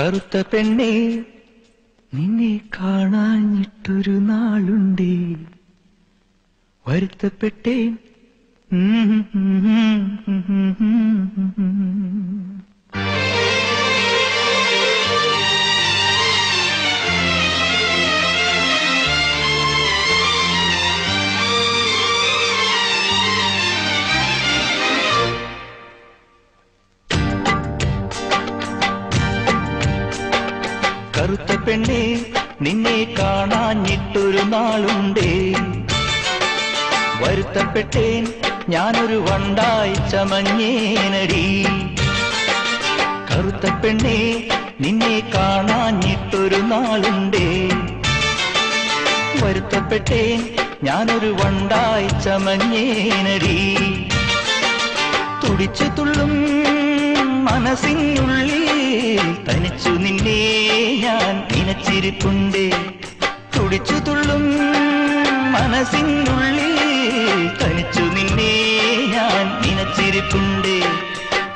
കറുത്ത പെണ്ണേ നിന്നെ കാണാഞ്ഞിട്ടൊരു നാളുണ്ടേ വരുത്തപ്പെട്ടേൻ കറുത്ത പെണ്ണേ നിന്നെ കാണാഞ്ഞിട്ടൊരു നാളുണ്ടേ വരുത്തപ്പെട്ടേൻ ഞാനൊരു വണ്ടായി ചമഞ്ഞേനടി കറുത്ത പെണ്ണേ നിന്നെ കാണാഞ്ഞിട്ടൊരു നാളുണ്ടേ വരുത്തപ്പെട്ടേൻ ഞാനൊരു വണ്ടായി ചമഞ്ഞേനടി തുടിച്ചു തുള്ളും മനസ്സിനുള്ളിൽ തനിച്ചു നിന്നെ ഞാൻ നനച്ചിരിപ്പുണ്ടേ തുടിച്ചു തുള്ളും മനസ്സിനുള്ളിൽ തനിച്ചു നിന്നെ ഞാൻ നനച്ചിരിപ്പുണ്ടേ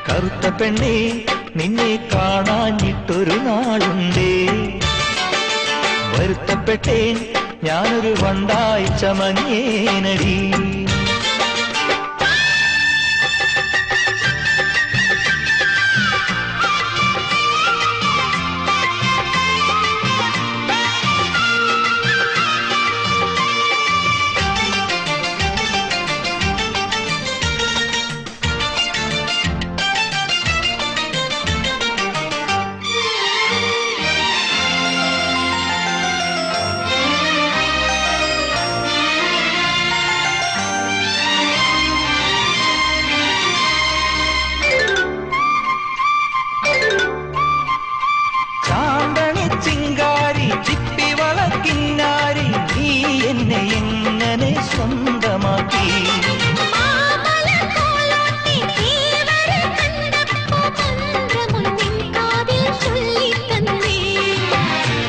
കറുത്ത പെണ്ണേ നിന്നെ കാണാഞ്ഞിട്ടൊരു നാളുണ്ടേ വരുത്തപ്പെട്ടേൻ ഞാനൊരു വണ്ടായി ചമഞ്ഞേനടി എങ്ങനെ സ്വന്തമാക്കി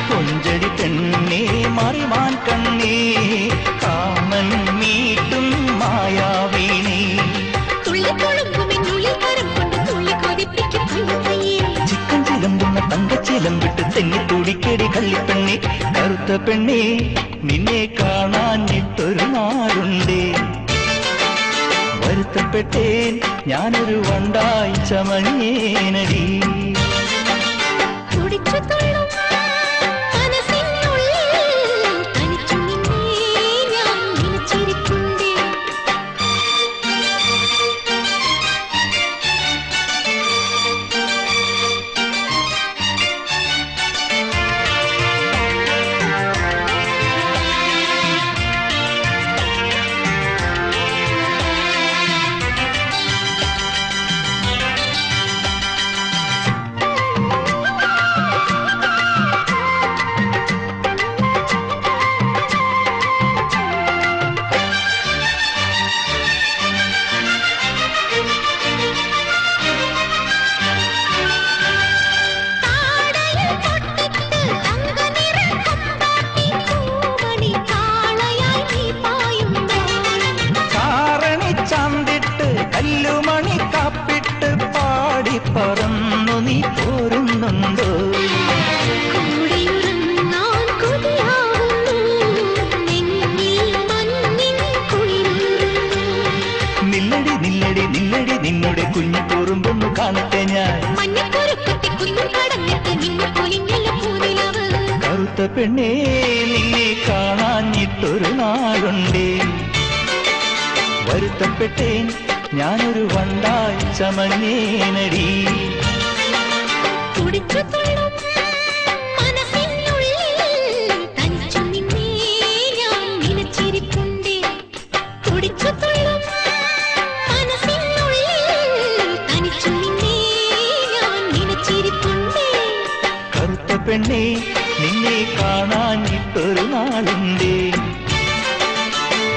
കൊഞ്ചടി പെണ്ണേ മറിമാൻ കണ്ണേ കാമൻ മീട്ടും മായാവീനേ ചിക്കൻ ചിലമ്പുന്ന തങ്കച്ചിലമ്പിട്ട് തെന്നി തുടിക്കടി കള്ളിപ്പെണ്ണേ കറുത്ത പെണ്ണേ നിന്നെ കാണാഞ്ഞിട്ടൊരു നാളുണ്ടേ വരുത്തപ്പെട്ടേൻ ഞാനൊരു വണ്ടായി ചമഞ്ഞേനടി കല്ലുമണി കാപ്പിട്ട് പാടി പറന്നു നീ പോരുന്നുണ്ടോ നില്ലടി നില്ലടി നില്ലടി നിന്നുടെ കുഞ്ഞു കൂറുമ്പൊന്നു കാണട്ടെ ഞാൻ കറുത്ത പെണ്ണേ നിന്നെ കാണാഞ്ഞിട്ടൊരു നാളുണ്ടേ വരുത്തപ്പെട്ടേൻ ഞാനൊരു വണ്ടായി ചമഞ്ഞേനടി കറുത്ത പെണ്ണേ നിന്നെ കാണാഞ്ഞിട്ടൊരു നാളുണ്ടേ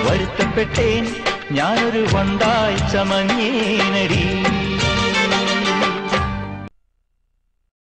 വരുത്തപ്പെട്ടേൻ ഞാനൊരു വണ്ടായി ചമഞ്ഞേനടി